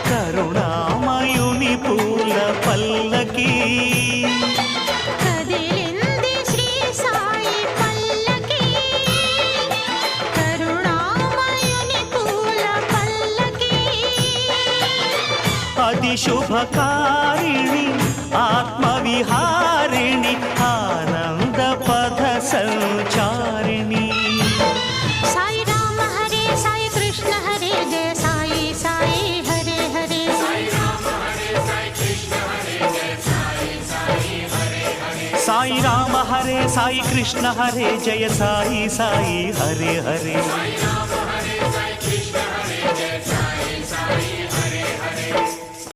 కరుణామయుని పూల పల్లకి కదిలింది శ్రీ సాయి పల్లకి కరుణామయుని పూల పల్లకి అతి శుభకారిణి ఆత్మవిహారిణి ఆనంద పథ సంచారిణి సాయి రామ హరే సాయి కృష్ణ హరే జయ సాయి సాయి హరే హరే సాయి రామ హరే సాయి కృష్ణ హరే జయ సాయి సాయి హరే హరే సాయి రామ హరే సాయి కృష్ణ హరే జయ సాయి సాయి హరే హరే సాయి రామ